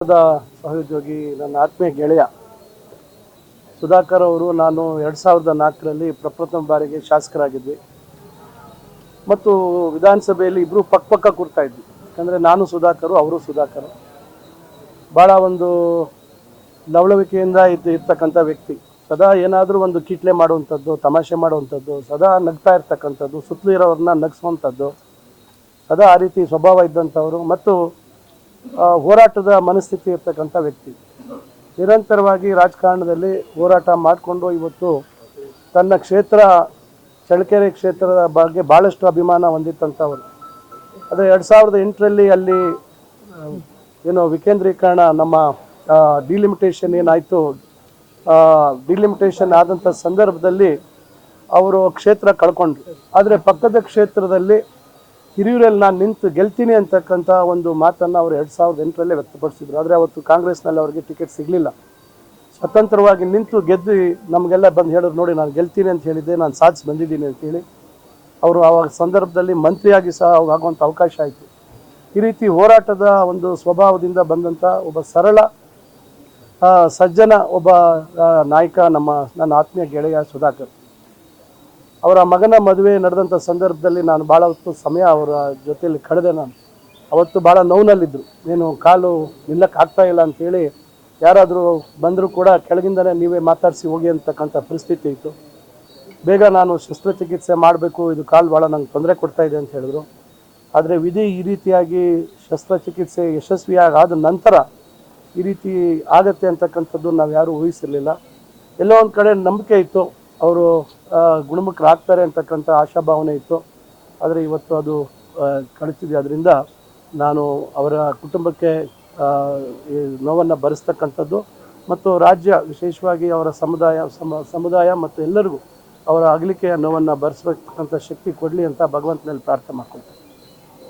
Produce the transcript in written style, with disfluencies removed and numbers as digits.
ಸಹೋದ್ಯೋಗಿ ನನ್ನ ಆತ್ಮೀಯ ಗೆಳೆಯ ಸುಧಾಕರ್ ಅವರು ನಾನು 2004ರಲ್ಲಿ ಪ್ರಪ್ರಥಮ ಬಾರಿಗೆ ಶಾಸಕರಾಗಿದ್ವಿ ಮತ್ತು ವಿಧಾನಸಭೆಯಲ್ಲಿ ಇಬ್ಬರು ಪಕ್ಕ ಕೂರ್ತಾ ಇದ್ವಿ. ಯಾಕಂದರೆ ನಾನು ಸುಧಾಕರು, ಅವರು ಸುಧಾಕರ್. ಭಾಳ ಒಂದು ಲವಲವಿಕೆಯಿಂದ ಇರ್ತಕ್ಕಂಥ ವ್ಯಕ್ತಿ. ಸದಾ ಏನಾದರೂ ಒಂದು ಕಿಟ್ಲೆ ಮಾಡುವಂಥದ್ದು, ತಮಾಷೆ ಮಾಡುವಂಥದ್ದು, ಸದಾ ನಗ್ತಾ ಇರ್ತಕ್ಕಂಥದ್ದು, ಸುತ್ತಲೂ ಇರೋರನ್ನ ನಗಿಸುವಂಥದ್ದು, ಸದಾ ಆ ರೀತಿ ಸ್ವಭಾವ ಇದ್ದಂಥವರು ಮತ್ತು ಹೋರಾಟದ ಮನಸ್ಥಿತಿ ಇರ್ತಕ್ಕಂಥ ವ್ಯಕ್ತಿ. ನಿರಂತರವಾಗಿ ರಾಜಕಾರಣದಲ್ಲಿ ಹೋರಾಟ ಮಾಡಿಕೊಂಡು ಇವತ್ತು ತನ್ನ ಕ್ಷೇತ್ರ ಚಳ್ಳಕೆರೆ ಕ್ಷೇತ್ರದ ಬಗ್ಗೆ ಭಾಳಷ್ಟು ಅಭಿಮಾನ ಹೊಂದಿತ್ತಂಥವರು. ಆದರೆ 2008ರಲ್ಲಿ ಅಲ್ಲಿ ಏನು ವಿಕೇಂದ್ರೀಕರಣ, ನಮ್ಮ ಡಿಲಿಮಿಟೇಷನ್ ಏನಾಯಿತು, ಡಿಲಿಮಿಟೇಷನ್ ಆದಂಥ ಸಂದರ್ಭದಲ್ಲಿ ಅವರು ಕ್ಷೇತ್ರ ಕಳ್ಕೊಂಡ್ರು. ಆದರೆ ಪಕ್ಕದ ಕ್ಷೇತ್ರದಲ್ಲಿ ಹಿರಿಯೂರಲ್ಲಿ ನಾನು ನಿಂತು ಗೆಲ್ತೀನಿ ಅಂತಕ್ಕಂಥ ಒಂದು ಮಾತನ್ನು ಅವರು 2008ರಲ್ಲೇ ವ್ಯಕ್ತಪಡಿಸಿದ್ರು. ಆದರೆ ಅವತ್ತು ಕಾಂಗ್ರೆಸ್ನಲ್ಲಿ ಅವರಿಗೆ ಟಿಕೆಟ್ ಸಿಗಲಿಲ್ಲ. ಸ್ವತಂತ್ರವಾಗಿ ನಿಂತು ಗೆದ್ದು ನಮಗೆಲ್ಲ ಬಂದು ಹೇಳಿದ್ರು, ನೋಡಿ ನಾನು ಗೆಲ್ತೀನಿ ಅಂತ ಹೇಳಿದ್ದೆ, ನಾನು ಸಾಧಿಸಿ ಬಂದಿದ್ದೀನಿ ಅಂತೇಳಿ. ಅವರು ಆವಾಗ ಸಂದರ್ಭದಲ್ಲಿ ಮಂತ್ರಿಯಾಗಿ ಸಹ ಆಗುವಂಥ ಅವಕಾಶ ಆಯಿತು. ಈ ರೀತಿ ಹೋರಾಟದ ಒಂದು ಸ್ವಭಾವದಿಂದ ಬಂದಂಥ ಒಬ್ಬ ಸರಳ ಸಜ್ಜನ ಒಬ್ಬ ನಾಯಕ ನನ್ನ ಆತ್ಮೀಯ ಗೆಳೆಯ ಸುಧಾಕರ್. ಅವರ ಮಗನ ಮದುವೆ ನಡೆದಂಥ ಸಂದರ್ಭದಲ್ಲಿ ನಾನು ಭಾಳ ಹೊತ್ತು ಸಮಯ ಅವರ ಜೊತೆಯಲ್ಲಿ ಕಳೆದೆ. ನಾನು ಅವತ್ತು ಭಾಳ ನೋವಿನಲ್ಲಿದ್ದರು. ಏನು ಕಾಲು ನಿಲ್ಲಕ್ಕೆ ಆಗ್ತಾಯಿಲ್ಲ ಅಂಥೇಳಿ ಯಾರಾದರೂ ಬಂದರೂ ಕೂಡ ಕೆಳಗಿಂದಲೇ ನೀವೇ ಮಾತಾಡಿಸಿ ಹೋಗಿ ಅಂತಕ್ಕಂಥ ಪರಿಸ್ಥಿತಿ ಇತ್ತು. ಬೇಗ ನಾನು ಶಸ್ತ್ರಚಿಕಿತ್ಸೆ ಮಾಡಬೇಕು, ಇದು ಕಾಲು ಭಾಳ ನಂಗೆ ತೊಂದರೆ ಕೊಡ್ತಾಯಿದೆ ಅಂತ ಹೇಳಿದ್ರು. ಆದರೆ ವಿಧಿ ಈ ರೀತಿಯಾಗಿ ಶಸ್ತ್ರಚಿಕಿತ್ಸೆ ಯಶಸ್ವಿಯಾದ ನಂತರ ಈ ರೀತಿ ಆಗತ್ತೆ ಅಂತಕ್ಕಂಥದ್ದು ನಾವು ಯಾರೂ ಊಹಿಸಿರಲಿಲ್ಲ. ಎಲ್ಲೋ ಒಂದು ಕಡೆ ನಂಬಿಕೆ ಇತ್ತು, ಅವರು ಗುಣಮುಖರಾಗ್ತಾರೆ ಅಂತಕ್ಕಂಥ ಆಶಾಭಾವನೆ ಇತ್ತು. ಆದರೆ ಇವತ್ತು ಅದು ಕಳಿತಿದೆ. ಅದರಿಂದ ನಾನು ಅವರ ಕುಟುಂಬಕ್ಕೆ ನೋವನ್ನು ಭರಿಸ್ತಕ್ಕಂಥದ್ದು ಮತ್ತು ರಾಜ್ಯ ವಿಶೇಷವಾಗಿ ಅವರ ಸಮುದಾಯ ಮತ್ತು ಎಲ್ಲರಿಗೂ ಅವರ ಅಗಲಿಕೆಯ ನೋವನ್ನು ಭರಿಸಬೇಕಂತ ಶಕ್ತಿ ಕೊಡಲಿ ಅಂತ ಭಗವಂತನಲ್ಲಿ ಪ್ರಾರ್ಥನೆ ಮಾಡ್ಕೊಳ್ತೀನಿ.